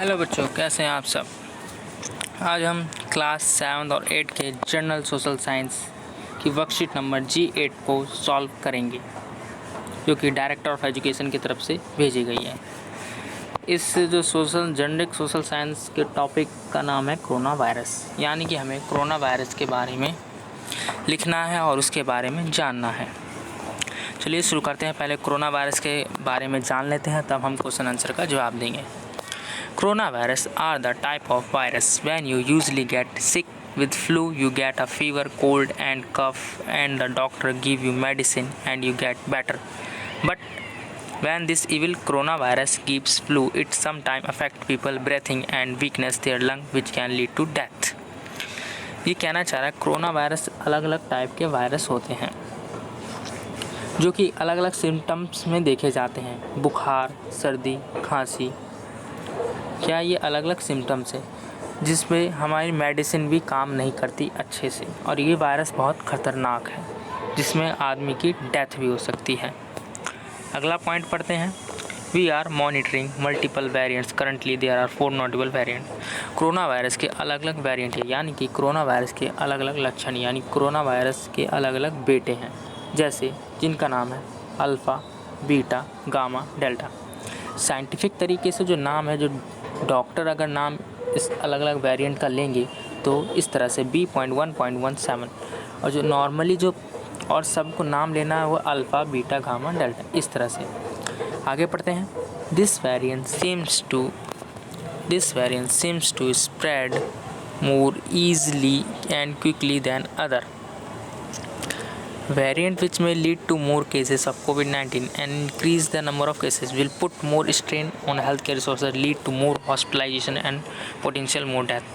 Hello बच्चों, कैसे हैं आप सब। आज हम क्लास 7 और 8 के जनरल सोशल साइंस की वर्कशीट नंबर G8 को सॉल्व करेंगे, जो कि डायरेक्टर ऑफ एजुकेशन की तरफ से भेजी गई है। इस जो जनरिक सोशल साइंस के टॉपिक का नाम है कोरोना वायरस, यानी कि हमें कोरोना वायरस के बारे में लिखना है और उसके बारे में जानना है। चलिए शुरू करते हैं। पहले कोरोना वायरस के बारे में जान लेते हैं, तब हम क्वेश्चन आंसर का जवाब देंगे। Coronavirus are the type of virus when you usually get sick with flu, you get a fever, cold and cough and the doctor give you medicine and you get better. But when this evil coronavirus gives flu, it sometimes affect people breathing and weakness their lung which can lead to death. ये कहना चाह रहा है corona virus अलग अलग type के virus होते हैं जो कि अलग अलग सिम्टम्स में देखे जाते हैं। बुखार, सर्दी, खांसी, क्या ये अलग अलग सिम्टम्स है जिसमें हमारी मेडिसिन भी काम नहीं करती अच्छे से, और ये वायरस बहुत ख़तरनाक है जिसमें आदमी की डेथ भी हो सकती है। अगला पॉइंट पढ़ते हैं। We are monitoring multiple variants, currently there are 4 notable variant. Corona virus के अलग अलग वेरिएंट है, यानी कि कोरोना वायरस के अलग अलग लक्षण, यानी कोरोना वायरस के अलग अलग बेटे हैं, जैसे जिनका नाम है alpha, beta, gamma, delta. Scientific तरीके से जो नाम है, जो डॉक्टर अगर नाम इस अलग अलग वेरिएंट का लेंगे तो इस तरह से B.1.17, और जो नॉर्मली जो और सबको नाम लेना है वो अल्फ़ा, बीटा, गामा, डेल्टा, इस तरह से। आगे पढ़ते हैं। This variant seems to spread more easily and quickly than other variant which may lead to more cases of COVID-19 and increase the number of cases will put more strain on healthcare resources, lead to more hospitalization and potential more death।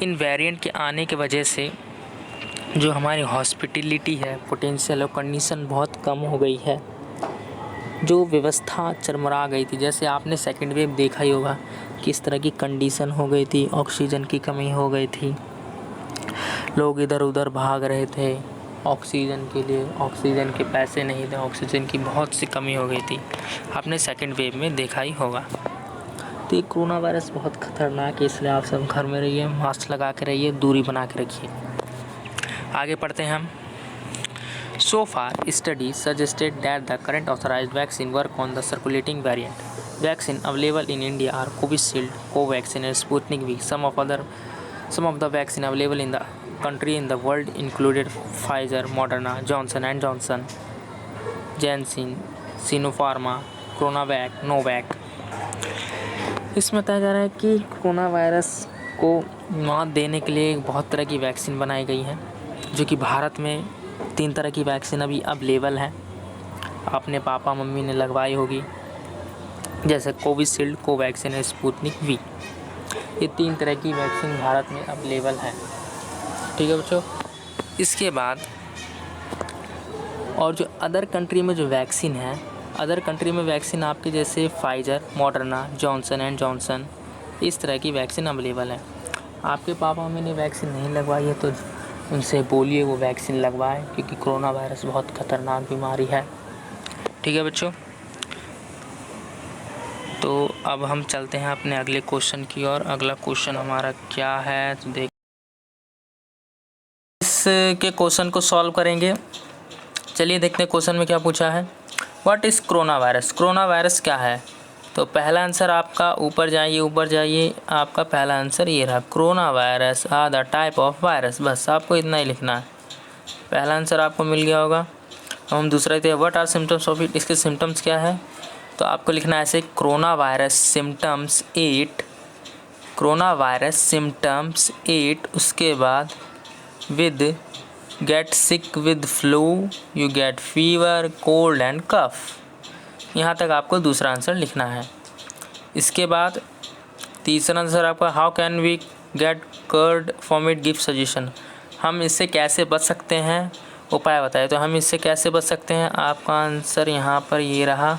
In variant के आने के वजह से जो हमारी hospitality है, potential और condition बहुत कम हो गई है, जो व्यवस्था चरमरा गई थी। जैसे आपने सेकेंड वेव देखा ही होगा, किस तरह की कंडीशन हो गई थी, ऑक्सीजन की कमी हो गई थी, लोग इधर उधर भाग रहे थे ऑक्सीजन के लिए, ऑक्सीजन के पैसे नहीं थे, ऑक्सीजन की बहुत सी कमी हो गई थी, आपने सेकंड वेव में देखा ही होगा। तो ये कोरोना वायरस बहुत ख़तरनाक है, इसलिए आप सब घर में रहिए, मास्क लगा के रहिए, दूरी बना के रखिए। आगे पढ़ते हैं हम। So far study suggested that the current authorized vaccine work on the circulating variant. Vaccine available in India are Covishield, Covaxin and Sputnik V. Some of the vaccine available in the country in the world included Pfizer, Moderna, Johnson & Johnson, Janssen, Sinopharm, CoronaVac, Novavax। इसमें बताया जा रहा है कि corona virus को मात देने के लिए बहुत तरह की वैक्सीन बनाई गई है, जो कि भारत में 3 तरह की वैक्सीन अभी अवेलेबल है। अपने पापा मम्मी ने लगवाई होगी, जैसे कोविशील्ड, कोवैक्सीन और स्पुतनिक वी। ये 3 तरह की वैक्सीन भारत में अवेलेबल है। ठीक है बच्चों। इसके बाद और जो अदर कंट्री में जो वैक्सीन है, अदर कंट्री में वैक्सीन आपके जैसे Pfizer, Moderna, Johnson and Johnson, इस तरह की वैक्सीन अवेलेबल है। आपके पापा मम्मी ने वैक्सीन नहीं लगवाई है तो उनसे बोलिए वो वैक्सीन लगवाएं, क्योंकि कोरोना वायरस बहुत ख़तरनाक बीमारी है। ठीक है बच्चों। तो अब हम चलते हैं अपने अगले क्वेश्चन की ओर। अगला क्वेश्चन हमारा क्या है तो देख, इसके क्वेश्चन को सॉल्व करेंगे। चलिए देखते हैं क्वेश्चन में क्या पूछा है। What is corona virus? Corona virus क्या है? तो पहला आंसर आपका ऊपर जाइए, आपका पहला आंसर ये रहा, corona virus are the type of virus. बस आपको इतना ही लिखना है, पहला आंसर आपको मिल गया होगा। अब हम दूसरा देते हैं, what are symptoms of it? इसके सिम्टम्स क्या है? तो आपको लिखना है ऐसे, corona virus symptoms 8, corona virus symptoms 8, उसके बाद with get sick with flu, you get fever, cold and cough. यहाँ तक आपको दूसरा आंसर लिखना है। इसके बाद तीसरा आंसर आपका, how can we get cured from it, give suggestion. हम इससे कैसे बच सकते हैं, उपाय बताए। तो हम इससे कैसे बच सकते हैं, आपका आंसर यहाँ पर ये रहा,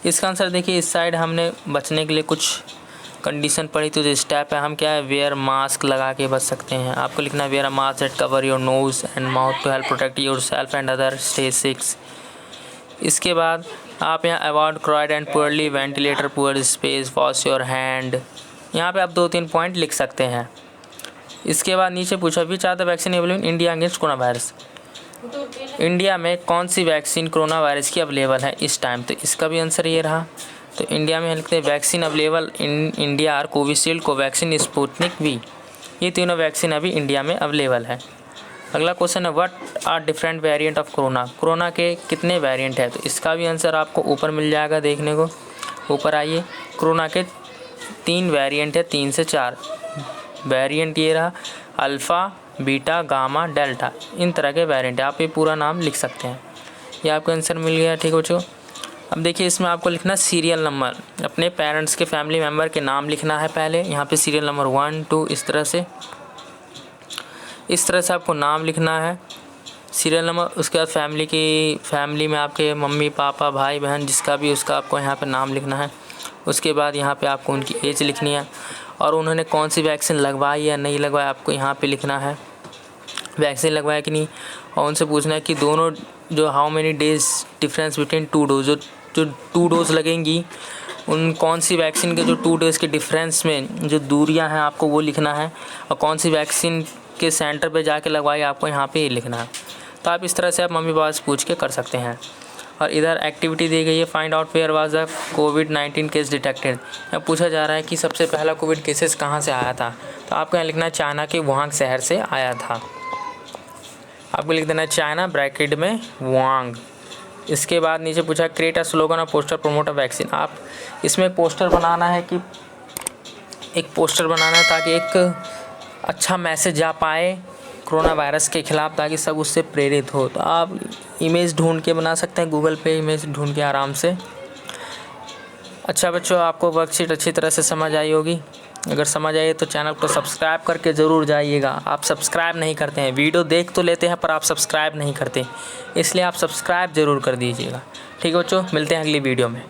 इसका आंसर देखिए। इस साइड हमने बचने के लिए कुछ कंडीशन पढ़ी, तो जो स्टेप है, हम क्या है, वेयर मास्क लगा के बच सकते हैं। आपको लिखना है wear a mask that cover your nose and mouth to help protect yourself and other, stay 6। इसके बाद आप यहाँ avoid crowd and poorly ventilator, poor space, wash your hand, यहाँ पे आप 2-3 पॉइंट लिख सकते हैं। इसके बाद नीचे पूछा which are the vaccine available in India against corona virus, India में कौन सी वैक्सीन कोरोना वायरस की अवेलेबल है इस टाइम, तो इसका भी आंसर ये रहा। तो इंडिया में लिखते हैं vaccine available in India are Covishield, Covaxin, Sputnik V, ये तीनों वैक्सीन अभी इंडिया में अवेलेबल है। अगला क्वेश्चन है what are different variant of corona, corona के कितने वेरिएंट है, तो इसका भी आंसर आपको ऊपर मिल जाएगा देखने को। ऊपर आइए, कोरोना के 3 वेरिएंट है, 3 से 4 वेरिएंट ये रहा, अल्फ़ा, बीटा, गामा, डेल्टा, इन तरह के वेरिएंट आप ये पूरा नाम लिख सकते हैं। ये आपको आंसर मिल गया, ठीक बच्चों। अब देखिए इसमें आपको लिखना सीरियल नंबर, अपने पेरेंट्स के फैमिली मेम्बर के नाम लिखना है पहले, यहाँ पे सीरियल नंबर 1, 2 इस तरह से आपको नाम लिखना है, सीरियल नंबर। उसके बाद फैमिली में आपके मम्मी पापा भाई बहन जिसका भी उसका आपको यहाँ पे नाम लिखना है। उसके बाद यहाँ पे आपको उनकी एज लिखनी है और उन्होंने कौन सी वैक्सीन लगवाई या नहीं लगवाई आपको यहाँ पे लिखना है, वैक्सीन लगवाया कि नहीं। और उनसे पूछना है कि दोनों जो how many days difference between 2 dose, जो 2 डोज लगेंगी उन कौन सी वैक्सीन के जो 2 डेज़ के डिफरेंस में जो दूरियां हैं आपको वो लिखना है, और कौन सी वैक्सीन के सेंटर पे जाके लगवाई आपको यहाँ पे ये लिखना है। तो आप इस तरह से आप मम्मी पापा से पूछ के कर सकते हैं। और इधर एक्टिविटी दी गई है find out where was the कोविड-19 केस डिटेक्टेड, अब पूछा जा रहा है कि सबसे पहला कोविड केसेस कहाँ से आया था, तो आपको यहाँ लिखना है चाइना के वुहान शहर से आया था, आपको लिख देना है चाइना ब्रैकेट में वुहान। इसके बाद नीचे पूछा क्रिएट अ स्लोगन और पोस्टर प्रमोट अ वैक्सीन, आप इसमें पोस्टर बनाना है कि एक पोस्टर बनाना है ताकि एक अच्छा मैसेज जा पाए कोरोना वायरस के ख़िलाफ़, ताकि सब उससे प्रेरित हो। तो आप इमेज ढूंढ के बना सकते हैं, गूगल पे इमेज ढूंढ के आराम से। अच्छा बच्चों, आपको वर्कशीट अच्छी तरह से समझ आई होगी, अगर समझ आए तो चैनल को सब्सक्राइब करके ज़रूर जाइएगा। आप सब्सक्राइब नहीं करते हैं, वीडियो देख तो लेते हैं पर आप सब्सक्राइब नहीं करते, इसलिए आप सब्सक्राइब ज़रूर कर दीजिएगा। ठीक है बच्चों, मिलते हैं अगली वीडियो में।